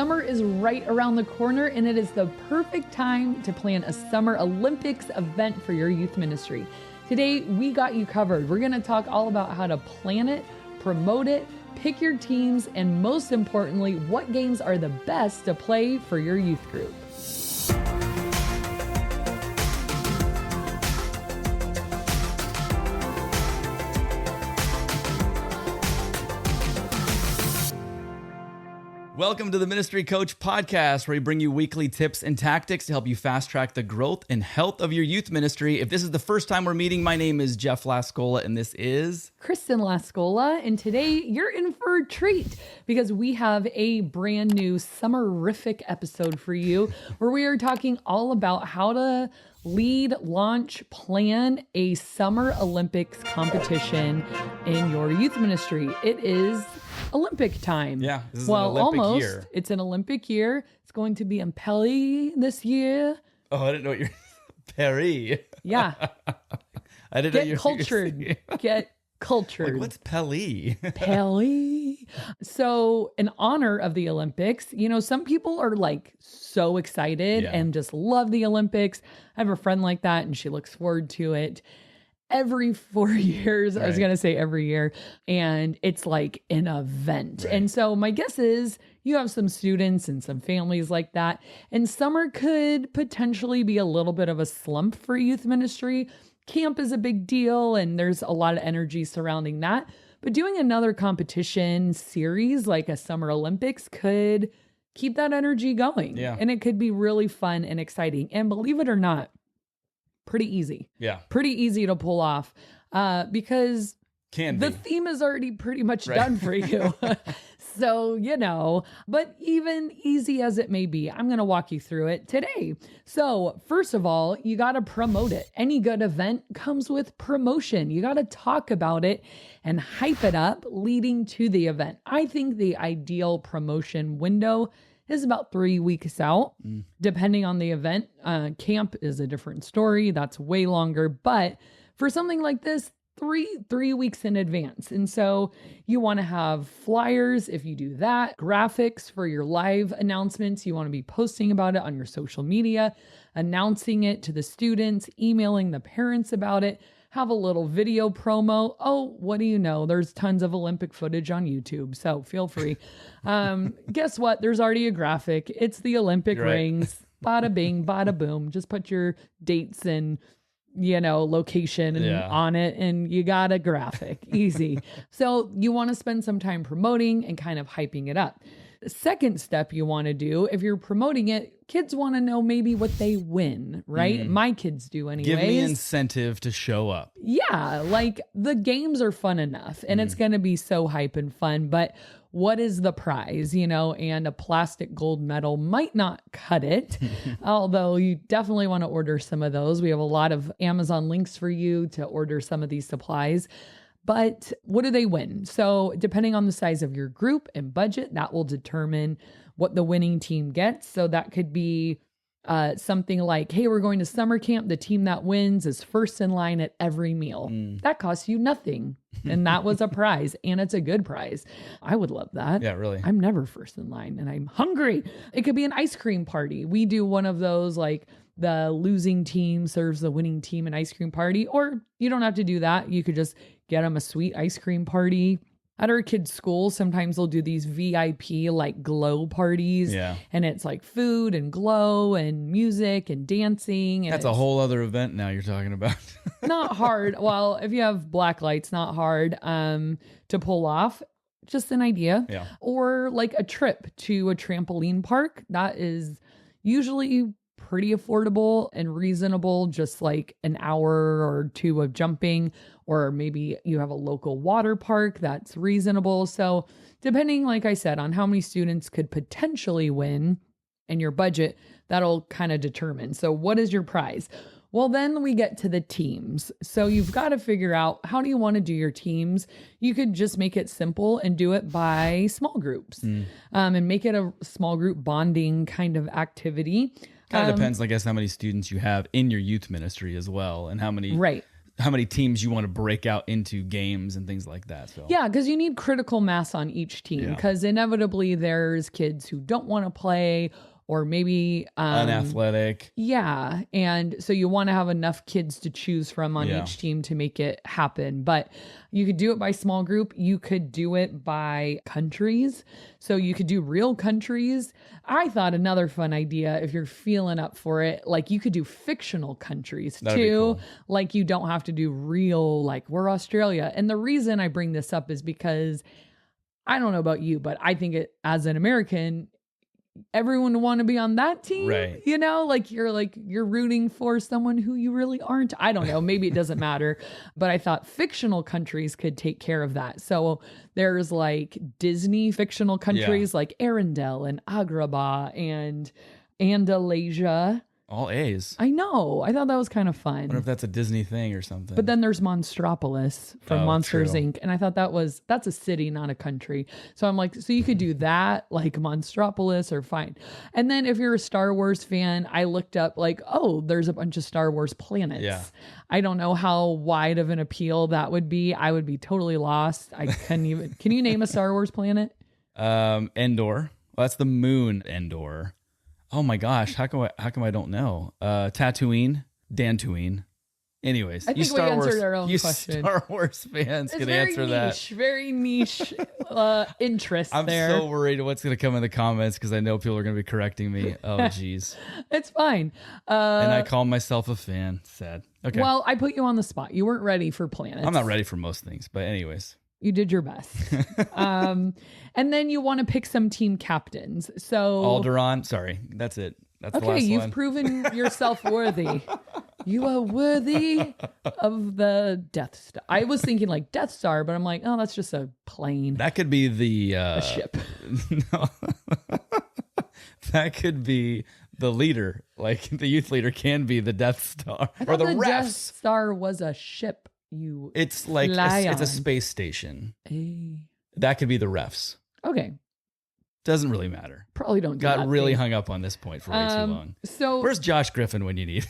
Summer is right around the corner, and it is the perfect time to plan a Summer Olympics event for your youth ministry. Today, we got you covered. We're going to talk all about how to plan it, promote it, pick your teams, and most importantly, what games are the best to play for your youth group. Welcome to the Ministry Coach Podcast, where we bring you weekly tips and tactics to help you fast track the growth and health of your youth ministry. If this is the first time we're meeting, my name is Jeff Lascola, and this is Kristen Lascola. And today you're in for a treat because we have a brand new summerific episode for you where we are talking all about how to lead, launch, plan a Summer Olympics competition in your youth ministry. It is Olympic time. Yeah, this is an Olympic year. It's an Olympic year. It's going to be in Paris this year. Oh, I didn't know what you're Paris. Yeah. I didn't know Get cultured. Get cultured. Like, what's Paris? Paris. So in honor of the Olympics, you know, some people are like so excited and just love the Olympics. I have a friend like that and she looks forward to it every 4 years. Right. I was going to say every year. And it's like an event. Right. And so my guess is you have some students and some families like that. And summer could potentially be a little bit of a slump for youth ministry. Camp is a big deal and there's a lot of energy surrounding that. But doing another competition series like a Summer Olympics could keep that energy going. Yeah. And it could be really fun and exciting. And believe it or not, pretty easy. Yeah. Pretty easy to pull off because the theme is already pretty much done for you. So, you know, but even easy as it may be, I'm going to walk you through it today. So first of all, you got to promote it. Any good event comes with promotion. You got to talk about it and hype it up leading to the event. I think the ideal promotion window is about 3 weeks out, depending on the event. Camp is a different story. That's way longer. But for something like this, three weeks in advance. And so you want to have flyers if you do that, graphics for your live announcements. You want to be posting about it on your social media, announcing it to the students, emailing the parents about it. Have a little video promo. Oh, what do you know? There's tons of Olympic footage on YouTube, so feel free. Guess what? There's already a graphic. It's the Olympic rings. Bada bing, bada boom. Just put your dates and, you know, location on it, and you got a graphic. Easy. So you want to spend some time promoting and kind of hyping it up. The second step you want to do, if you're promoting it, kids want to know maybe what they win, right? My kids do anyways. Give me incentive to show up. Yeah, like the games are fun enough and it's going to be so hype and fun, but what is the prize, you know? And a plastic gold medal might not cut it, although you definitely want to order some of those. We have a lot of Amazon links for you to order some of these supplies. But what do they win? So depending on the size of your group and budget, that will determine what the winning team gets. So that could be something like, hey, we're going to summer camp. The team that wins is first in line at every meal. That costs you nothing. And that was a prize. And it's a good prize. I would love that. Yeah, really. I'm never first in line and I'm hungry. It could be an ice cream party. We do one of those, like the losing team serves the winning team an ice cream party. Or you don't have to do that. You could just get them a sweet ice cream party. At our kids' school, sometimes they'll do these VIP like glow parties. Yeah. And it's like food and glow and music and dancing. And that's a whole other event now you're talking about. Not hard. Well, if you have black lights, not hard to pull off. Just an idea. Yeah. Or like a trip to a trampoline park. That is usually pretty affordable and reasonable, just like an hour or two of jumping, or maybe you have a local water park that's reasonable. So depending, like I said, on how many students could potentially win and your budget, that'll kind of determine. So what is your prize? Well, then we get to the teams. So you've got to figure out, how do you want to do your teams? You could just make it simple and do it by small groups and make it a small group bonding kind of activity. Kind of depends, I guess, how many students you have in your youth ministry as well, and how many how many teams you want to break out into games and things like that. So yeah, because you need critical mass on each team, because inevitably there's kids who don't want to play, or maybe unathletic. Yeah. And so you want to have enough kids to choose from on each team to make it happen. But you could do it by small group. You could do it by countries. So you could do real countries. I thought another fun idea, if you're feeling up for it, like you could do fictional countries That'd be too. cool. Like you don't have to do real, like we're Australia. And the reason I bring this up is because I don't know about you, but I think it, as an American, everyone would want to be on that team, right? You know, like you're rooting for someone who you really aren't. I don't know. Maybe it doesn't matter, but I thought fictional countries could take care of that. So there's like Disney fictional countries like Arendelle and Agrabah and Andalasia. All A's. I know. I thought that was kind of fun. I wonder if that's a Disney thing or something. But then there's Monstropolis from Monsters true. Inc. And I thought that's a city, not a country. So I'm like, so you could do that, like Monstropolis, or fine. And then if you're a Star Wars fan, I looked up like, oh, there's a bunch of Star Wars planets. Yeah. I don't know how wide of an appeal that would be. I would be totally lost. I couldn't even. Can you name a Star Wars planet? Endor. Well, that's the moon, Endor. Oh my gosh, how come I don't know? Tatooine, Dantooine. Anyways, I think we answered our own question. Star Wars fans can answer that. Very niche interest I'm there. so worried what's going to come in the comments because I know people are going to be correcting me. Oh, geez. It's fine. And I call myself a fan. Sad. Okay. Well, I put you on the spot. You weren't ready for planets. I'm not ready for most things, but anyways. You did your best. And then you want to pick some team captains. So Alderaan. Sorry, that's it. That's the last you've one. proven yourself worthy. You are worthy of the Death Star. I was thinking like Death Star, but I'm like, oh, that's just a plane. That could be the a ship. No. That could be the leader. Like the youth leader can be the Death Star or the refs. Death Star was a ship. It's like it's a space station. That could be the refs. Okay. Doesn't really matter. Probably don't do Got that really thing. hung up on this point for way too long. So where's Josh Griffin when you need?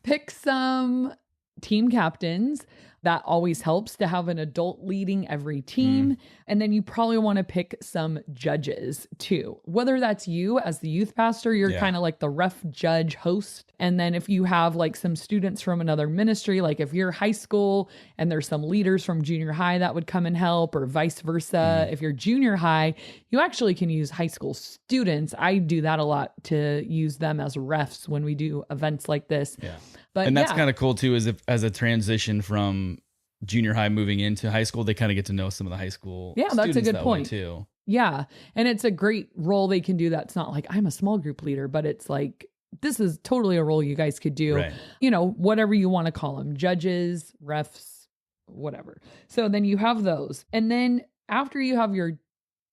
Pick some team captains. That always helps to have an adult leading every team. And then you probably want to pick some judges too. Whether that's you as the youth pastor, you're kind of like the ref judge host. And then if you have like some students from another ministry, like if you're high school and there's some leaders from junior high that would come and help, or vice versa. If you're junior high, you actually can use high school students. I do that a lot, to use them as refs when we do events like this. Yeah. But and that's kind of cool too, is if as a transition from junior high moving into high school, they kind of get to know some of the high school that's a good point too. Yeah. And it's a great role they can do. That's not like I'm a small group leader, but it's like, this is totally a role you guys could do, right. You know, whatever you want to call them, judges, refs, whatever. So then you have those. And then after you have your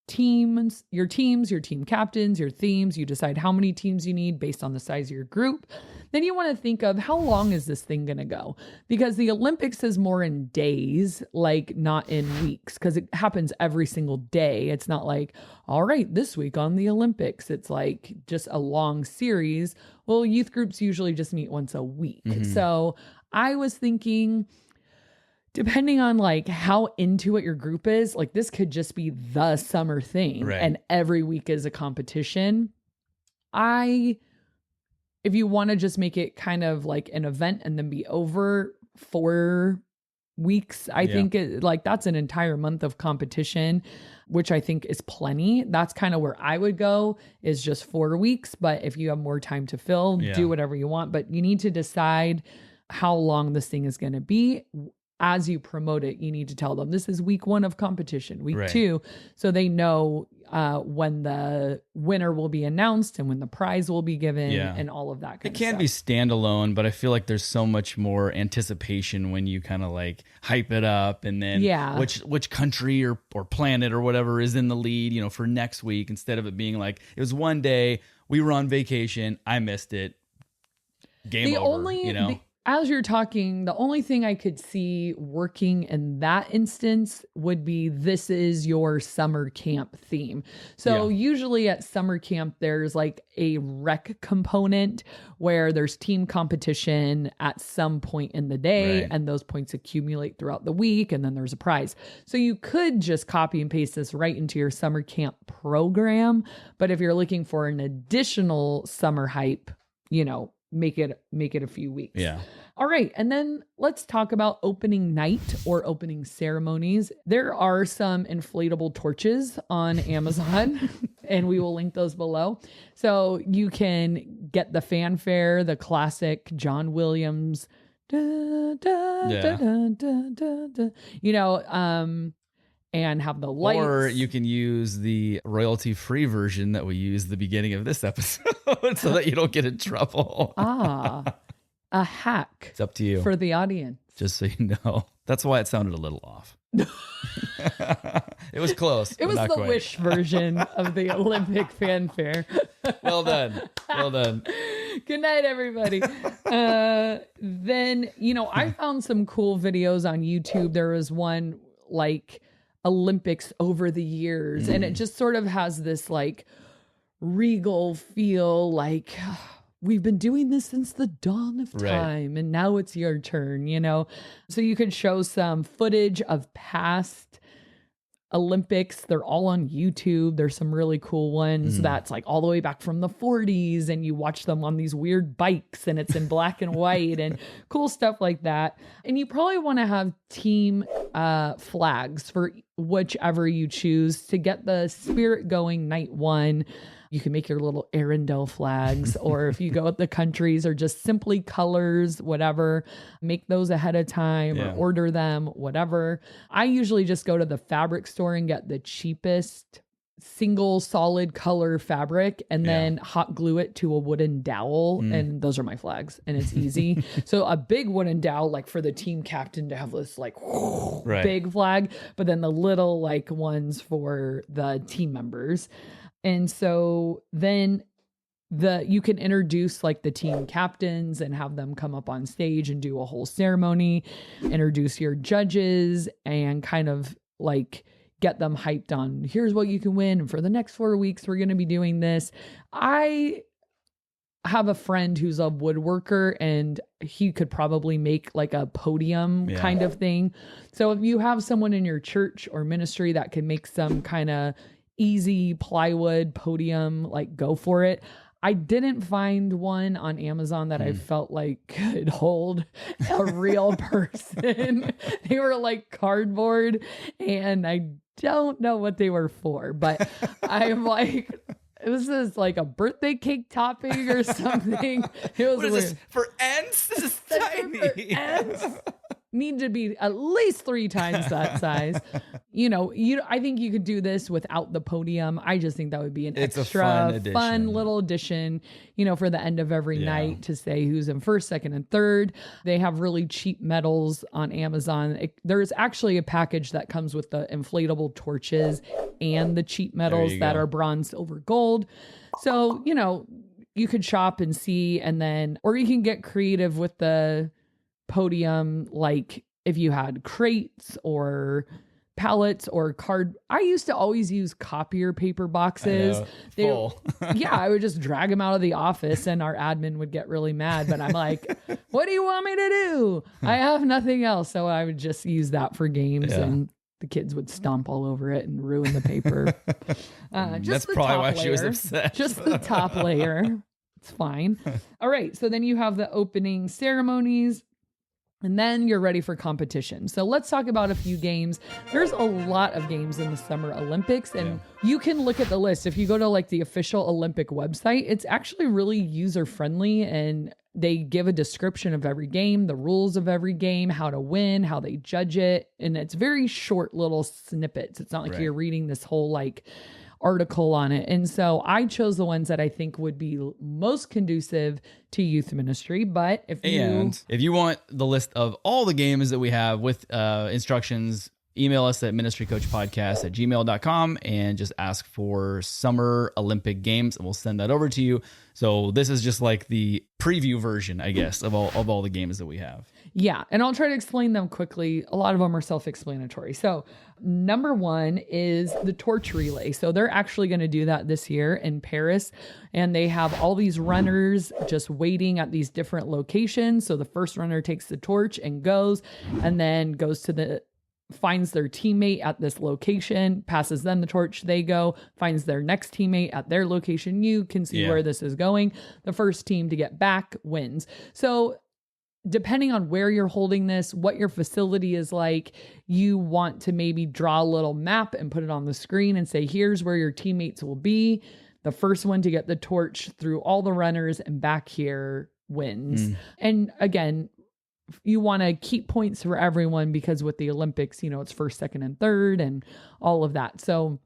teams, your team captains, your themes, you decide how many teams you need based on the size of your group. Then you want to think of how long is this thing going to go? Because the Olympics is more in days, like not in weeks, because it happens every single day. It's not like, all right, this week on the Olympics, it's like just a long series. Well, youth groups usually just meet once a week. So I was thinking, depending on like how into it your group is, like this could just be the summer thing, right. And every week is a competition. If you want to just make it kind of like an event and then be over 4 weeks, I think that's an entire month of competition, which I think is plenty. That's kind of where I would go, is just 4 weeks. But if you have more time to fill, do whatever you want. But you need to decide how long this thing is going to be. As you promote it, you need to tell them this is week 1 of competition, week 2, so they know when the winner will be announced and when the prize will be given and all of that kind of stuff. It can be standalone, but I feel like there's so much more anticipation when you kind of like hype it up, and then which country or planet or whatever is in the lead, you know, for next week, instead of it being like it was one day, we were on vacation, I missed it, game over, you know? as you're talking, the only thing I could see working in that instance would be this is your summer camp theme. So usually at summer camp, there's like a rec component where there's team competition at some point in the day, and those points accumulate throughout the week, and then there's a prize. So you could just copy and paste this right into your summer camp program. But if you're looking for an additional summer hype, make it a few weeks. Yeah. All right. And then let's talk about opening night or opening ceremonies. There are some inflatable torches on Amazon and we will link those below. So you can get the fanfare, the classic John Williams, and have the lights. Or you can use the royalty-free version that we use at the beginning of this episode so that you don't get in trouble. A hack. It's up to you. For the audience. Just so you know. That's why it sounded a little off. It was close. It was the quite. Wish version of the Olympic fanfare. Well done. Well done. Good night, everybody. Then, I found some cool videos on YouTube. There was one like Olympics over the years, and it just sort of has this like regal feel, like we've been doing this since the dawn of time, and now it's your turn, So you could show some footage of past Olympics. They're all on YouTube. There's some really cool ones that's like all the way back from the 40s, and you watch them on these weird bikes, and it's in black and white and cool stuff like that. And you probably want to have team flags for whichever you choose to get the spirit going night one. You can make your little Arundel flags, or if you go with the countries or just simply colors, whatever, make those ahead of time or order them, whatever. I usually just go to the fabric store and get the cheapest single solid color fabric and then hot glue it to a wooden dowel. And those are my flags, and it's easy. So a big wooden dowel, like for the team captain to have this like big flag, but then the little like ones for the team members. And so then you can introduce like the team captains and have them come up on stage and do a whole ceremony, introduce your judges, and kind of like get them hyped on, here's what you can win. And for the next 4 weeks, we're going to be doing this. I have a friend who's a woodworker, and he could probably make like a podium kind of thing. So if you have someone in your church or ministry that can make some kind of easy plywood podium, like go for it. I didn't find one on Amazon that I felt like could hold a real person. They were like cardboard, and I don't know what they were for, but I'm like, this is like a birthday cake topping or something. It was what is this, for ants? This is tiny. Need to be at least 3 times that size. I think you could do this without the podium. I just think that would be an extra fun little addition, for the end of every night to say who's in first, second, and third. They have really cheap medals on Amazon. There's actually a package that comes with the inflatable torches and the cheap medals that are bronze, silver, gold. So, you could shop and see, or you can get creative with the podium, like if you had crates or pallets or card. I used to always use copier paper boxes. I would just drag them out of the office, and our admin would get really mad, but I'm like, what do you want me to do? I have nothing else. So I would just use that for games, and the kids would stomp all over it and ruin the paper. That's probably why she was upset. Just the top layer. It's fine. All right. So then you have the opening ceremonies, and then you're ready for competition. So let's talk about a few games. There's a lot of games in the Summer Olympics, and you can look at the list. If you go to like the official Olympic website, it's actually really user-friendly, and they give a description of every game, the rules of every game, how to win, how they judge it. And it's very short little snippets. It's not like you're reading this whole like article on it. And so I chose the ones that I think would be most conducive to youth ministry. But if you want the list of all the games that we have with instructions email us at ministrycoachpodcast@gmail.com and just ask for Summer Olympic Games, and we'll send that over to you. So this is just like the preview version, I guess, of all the games that we have. Yeah, and I'll try to explain them quickly. A lot of them are self-explanatory. So number one is the torch relay. So they're actually going to do that this year in Paris, and they have all these runners just waiting at these different locations. So the first runner takes the torch and goes, and then finds their teammate at this location, passes them the torch, they go, finds their next teammate at their location. You can see where this is going. The first team to get back wins. So depending on where you're holding this, what your facility is like, you want to maybe draw a little map and put it on the screen and say, here's where your teammates will be. The first one to get the torch through all the runners and back here wins. And again, you want to keep points for everyone because with the Olympics, it's first, second, and third and all of that. So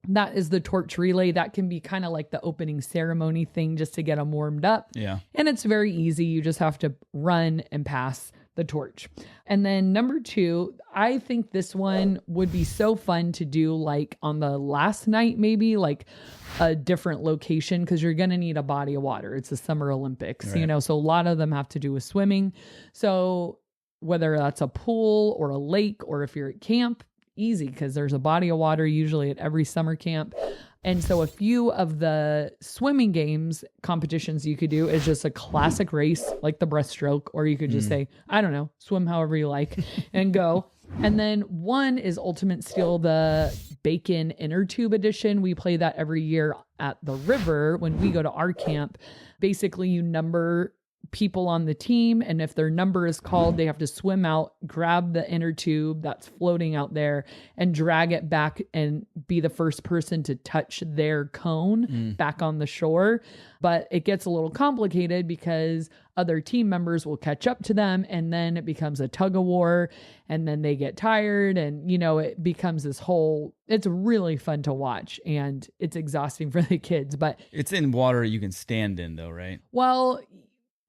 that is the torch relay. That can be kind of like the opening ceremony thing just to get them warmed up. Yeah. And it's very easy. You just have to run and pass the torch. And then number two, I think this one would be so fun to do like on the last night, maybe like a different location, because you're going to need a body of water. It's the Summer Olympics, right. So a lot of them have to do with swimming. So whether that's a pool or a lake, or if you're at camp, easy, because there's a body of water usually at every summer camp. And so a few of the swimming games competitions you could do is just a classic race like the breaststroke, or you could just say, I don't know, swim however you like and go. And then one is Ultimate Steel, the Bacon Inner Tube Edition. We play that every year at the river when we go to our camp. Basically, you number people on the team, and if their number is called, they have to swim out, grab the inner tube that's floating out there, and drag it back and be the first person to touch their cone back on the shore. But it gets a little complicated because other team members will catch up to them, and then it becomes a tug of war, and then they get tired, and it becomes this whole, it's really fun to watch, and it's exhausting for the kids. But it's in water you can stand in though, right? Well,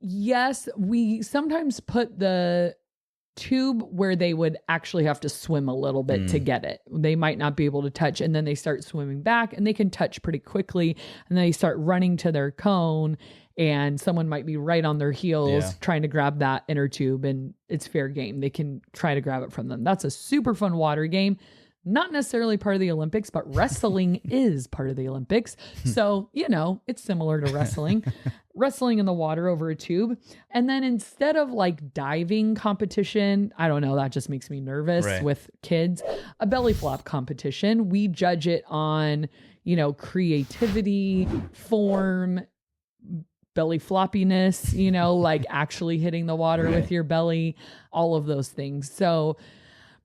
yes, we sometimes put the tube where they would actually have to swim a little bit to get it. They might not be able to touch, and then they start swimming back, and they can touch pretty quickly, and then they start running to their cone, and someone might be right on their heels trying to grab that inner tube, and it's fair game. They can try to grab it from them. That's a super fun water game. Not necessarily part of the Olympics, but wrestling is part of the Olympics. So, it's similar to wrestling. Wrestling in the water over a tube. And then instead of like diving competition, I don't know, that just makes me nervous with kids, a belly flop competition. We judge it on, creativity, form, belly floppiness, like actually hitting the water with your belly, all of those things. So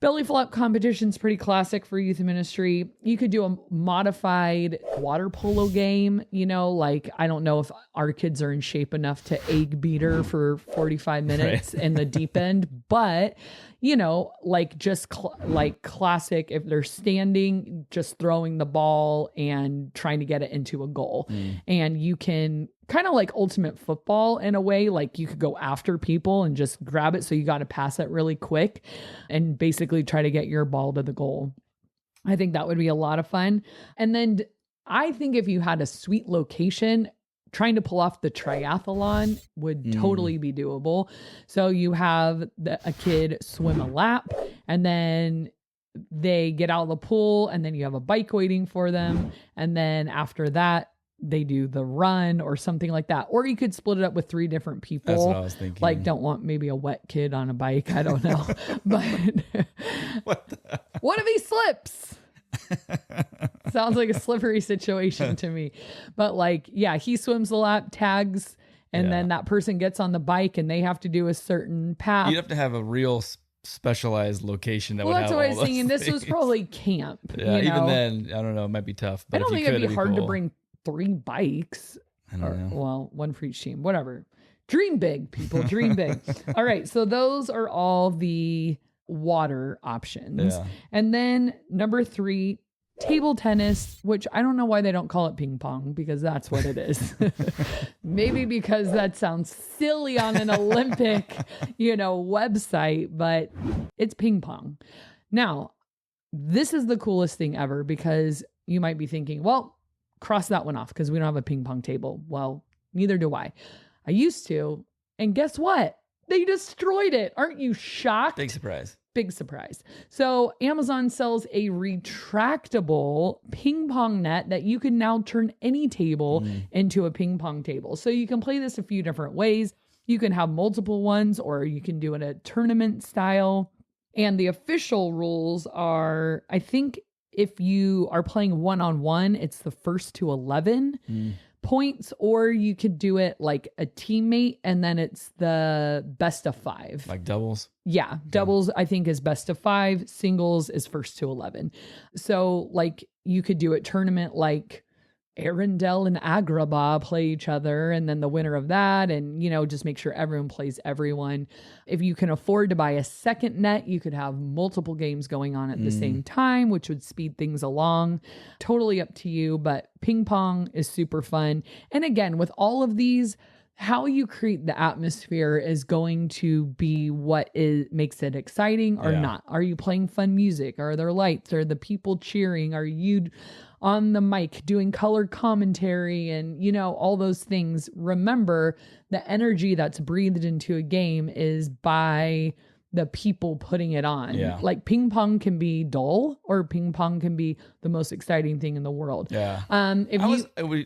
belly flop competition's pretty classic for youth ministry. You could do a modified water polo game, like I don't know if our kids are in shape enough to egg beater for 45 minutes in the deep end, but like just like classic, if they're standing, just throwing the ball and trying to get it into a goal. And you can kind of like ultimate football in a way, like you could go after people and just grab it. So you got to pass it really quick and basically try to get your ball to the goal. I think that would be a lot of fun. And then I think if you had a sweet location, trying to pull off the triathlon would totally be doable. So you have a kid swim a lap, and then they get out of the pool, and then you have a bike waiting for them. And then after that, they do the run or something like that. Or you could split it up with 3 different people. That's what I was thinking. Like, don't want maybe a wet kid on a bike. I don't know. But what if he slips? Sounds like a slippery situation to me. But like, he swims the lap, tags, and then that person gets on the bike and they have to do a certain path. You'd have to have a real specialized location that would have that's what I was thinking. things. This was probably camp. Even then, I don't know, it might be tough. But I don't think it'd be hard cool to bring 3 bikes. I don't know. Well, 1 for each team, whatever. Dream big, people, dream big. All right. So those are all the water options. Yeah. And then number 3, table tennis, which I don't know why they don't call it ping pong, because that's what it is. Maybe because that sounds silly on an Olympic, website, but it's ping pong. Now, this is the coolest thing ever, because you might be thinking, well, cross that one off because we don't have a ping pong table. Well, neither do I. I used to. And guess what? They destroyed it. Aren't you shocked? Big surprise. Big surprise. So Amazon sells a retractable ping pong net that you can now turn any table into a ping pong table. So you can play this a few different ways. You can have multiple ones, or you can do it a tournament style. And the official rules are, I think if you are playing one-on-one, it's the first to 11 points, or you could do it like a teammate and then it's the best of 5. Like doubles? Yeah. Doubles, I think, is best of 5. Singles is first to 11. So like you could do it tournament like Arundel and Agrabah play each other, and then the winner of that, and, you know, just make sure everyone plays everyone. If you can afford to buy a second net, you could have multiple games going on at the same time, which would speed things along. Totally up to you, but ping pong is super fun. And again, with all of these, how you create the atmosphere is going to be what makes it exciting or not. Are you playing fun music? Are there lights? Are the people cheering? Are you on the mic doing color commentary and, you know, all those things? Remember, the energy that's breathed into a game is by the people putting it on. Yeah. Like ping pong can be dull, or ping pong can be the most exciting thing in the world. Yeah.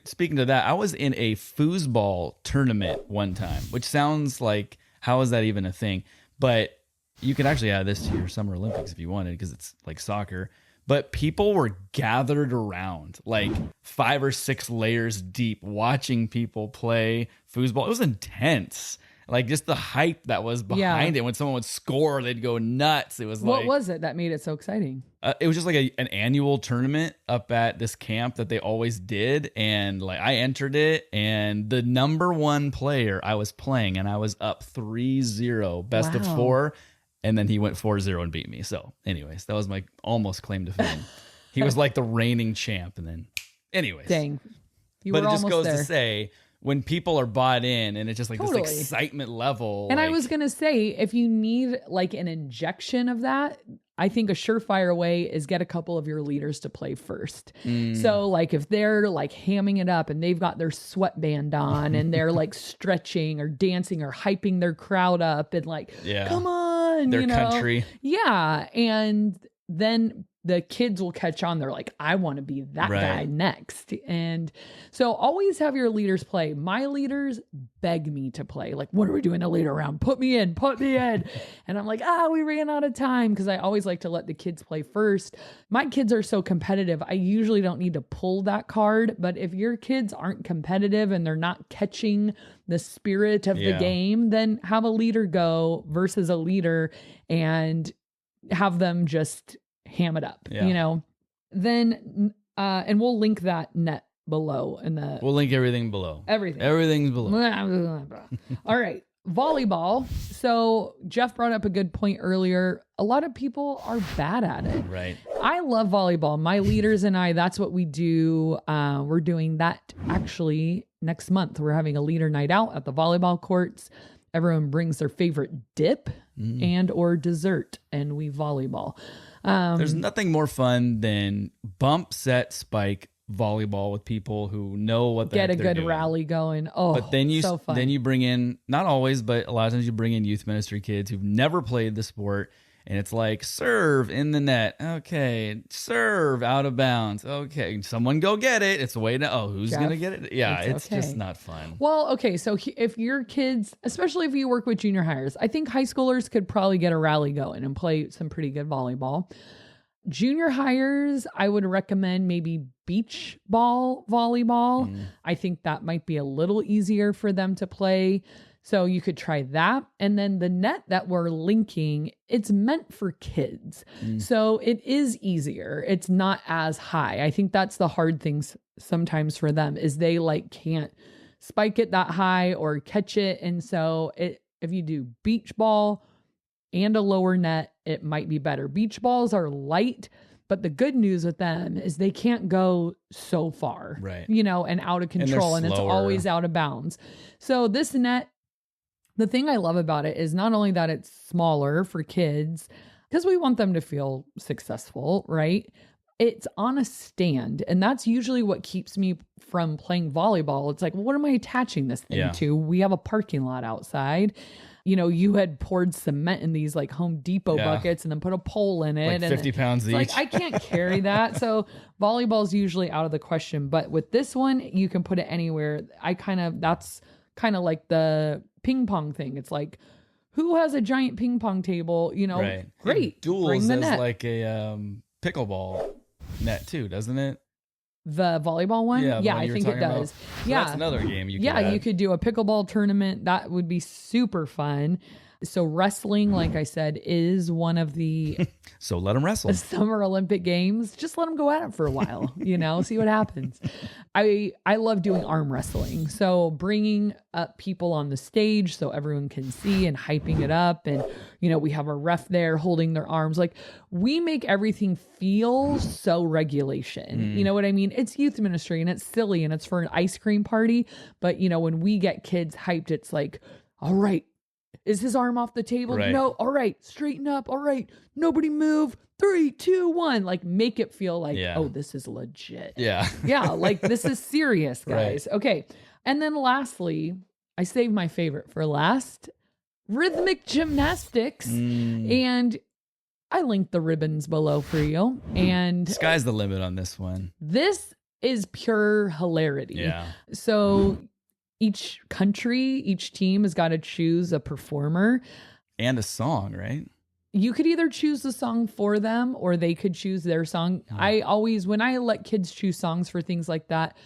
Speaking to that, I was in a foosball tournament one time, which sounds like, how is that even a thing? But you could actually add this to your Summer Olympics if you wanted, because it's like soccer. But people were gathered around like 5 or 6 layers deep watching people play foosball. It was intense. Like just the hype that was behind it. When someone would score, they'd go nuts. It was what was it that made it so exciting? It was just like an annual tournament up at this camp that they always did. And like I entered it, and the number 1 player I was playing, and I was up 3-0, best of 4. And then he went 4-0 and beat me. So anyways, that was my almost claim to fame. He was like the reigning champ. And then anyways. Dang. But it just goes to say, when people are bought in, and it's just like this excitement level. And I was going to say, if you need like an injection of that, I think a surefire way is get a couple of your leaders to play first. So like if they're like hamming it up and they've got their sweatband on and they're like stretching or dancing or hyping their crowd up and like, come on, their country. Yeah. And then the kids will catch on. They're like, I want to be that guy next. And so always have your leaders play. My leaders beg me to play. Like, what are we doing a leader round? Put me in. And I'm like, we ran out of time, because I always like to let the kids play first. My kids are so competitive. I usually don't need to pull that card. But if your kids aren't competitive and they're not catching the spirit of the game, then have a leader go versus a leader and have them just ham it up, you know. Then and we'll link that net below we'll link everything below. Everything's below. All right, volleyball. So Jeff brought up a good point earlier. A lot of people are bad at it. Right. I love volleyball. My leaders and I, that's what we do. We're doing that actually next month. We're having a leader night out at the volleyball courts. Everyone brings their favorite dip and or dessert, and we volleyball. There's nothing more fun than bump, set, spike volleyball with people who know what the heck they're doing. Get a good rally going. Oh, but then you so fun. Then you bring in, not always, but a lot of times you bring in youth ministry kids who've never played the sport. And it's like, serve in the net. Okay. Serve out of bounds. Okay. Someone go get it. It's a way to, who's going to get it? Yeah, it's just not fun. Well, okay. So if your kids, especially if you work with junior hires, I think high schoolers could probably get a rally going and play some pretty good volleyball. Junior hires, I would recommend maybe beach ball volleyball. I think that might be a little easier for them to play. So you could try that. And then the net that we're linking, it's meant for kids. So it is easier. It's not as high. I think that's the hard thing sometimes for them, is they like can't spike it that high or catch it. And so if you do beach ball and a lower net, it might be better. Beach balls are light, but the good news with them is they can't go so far, you know, and out of control, and it's always out of bounds. So this net, the thing I love about it is not only that it's smaller for kids, because we want them to feel successful, right? It's on a stand. And that's usually what keeps me from playing volleyball. It's like, well, what am I attaching this thing to? We have a parking lot outside. You know, you had poured cement in these like Home Depot buckets and then put a pole in it. Like 50 pounds each. Like, I can't carry that. So volleyball's usually out of the question. But with this one, you can put it anywhere. That's kind of like the ping pong thing. It's like, who has a giant ping pong table? You know, great. It duels as like a pickleball net too, doesn't it? The volleyball one? Yeah, I think it does. So that's another game you could add. You could do a pickleball tournament. That would be super fun. So wrestling, like I said, is one of the so let them wrestle. Summer Olympic Games. Just let them go at it for a while, you know, see what happens. I love doing arm wrestling. So bringing up people on the stage so everyone can see and hyping it up. And, you know, we have a ref there holding their arms. Like, we make everything feel so regulation. You know what I mean? It's youth ministry and it's silly and it's for an ice cream party. But, you know, when we get kids hyped, it's like, all right, is his arm off the table? Right. No. All right. Straighten up. All right. Nobody move. 3, 2, 1. Like, make it feel like, oh, this is legit. Yeah. Like, this is serious, guys. Right. Okay. And then lastly, I saved my favorite for last, rhythmic gymnastics. And I linked the ribbons below for you. And sky's the limit on this one. This is pure hilarity. Yeah. So each country, each team has got to choose a performer. And a song, right? You could either choose the song for them or they could choose their song. When I let kids choose songs for things like that,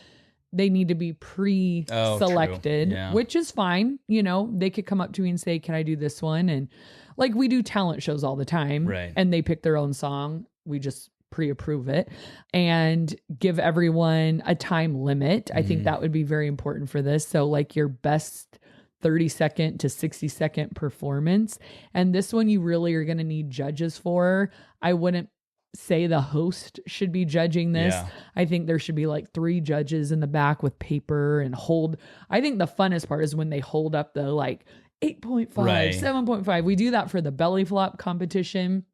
they need to be pre-selected, which is fine. You know, they could come up to me and say, can I do this one? And like, we do talent shows all the time, and they pick their own song. We just pre-approve it and give everyone a time limit. I think that would be very important for this. So like your best 30-second to 60-second performance. And this one you really are going to need judges for. I wouldn't say the host should be judging this. I think there should be like 3 judges in the back with paper and hold. I think the funnest part is when they hold up the like 8.5, 7.5. We do that for the belly flop competition.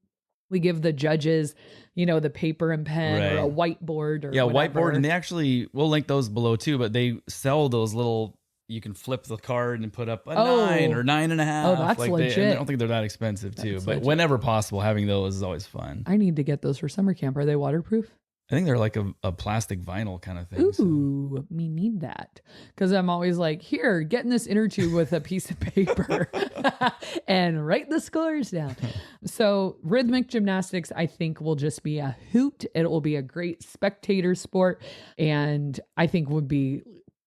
We give the judges, you know, the paper and pen or a whiteboard or whatever. Whiteboard. And they actually, we'll link those below too, but they sell those little, you can flip the card and put up a 9 or 9.5. Oh, that's like legit. I don't think they're that expensive too, but whenever possible, having those is always fun. I need to get those for summer camp. Are they waterproof? I think they're like a plastic vinyl kind of thing. Ooh, me need that. Because I'm always like, here, get in this inner tube with a piece of paper and write the scores down. So rhythmic gymnastics, I think, will just be a hoot. It will be a great spectator sport. And I think would be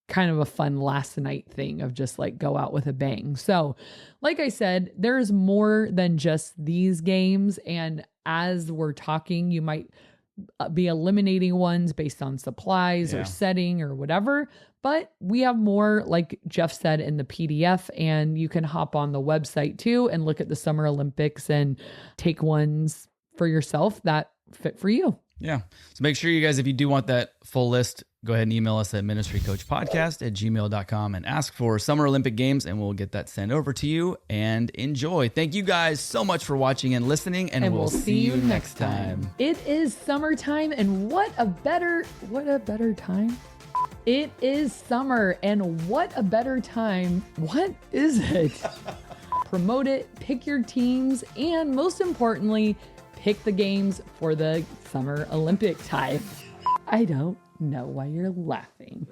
kind of a fun last night thing of just like go out with a bang. So like I said, there's more than just these games. And as we're talking, you might be eliminating ones based on supplies or setting or whatever. But we have more, like Jeff said, in the PDF, and you can hop on the website too and look at the Summer Olympics and take ones for yourself that fit for you. Yeah. So make sure you guys, if you do want that full list, go ahead and email us at ministrycoachpodcast@gmail.com and ask for Summer Olympic Games, and we'll get that sent over to you. And enjoy. Thank you guys so much for watching and listening, and we'll see you next time. It is summertime, and what a better time. It is summer, and what a better time. What is it? Promote it, pick your teams, and most importantly, pick the games for the Summer Olympic time. I don't know why you're laughing.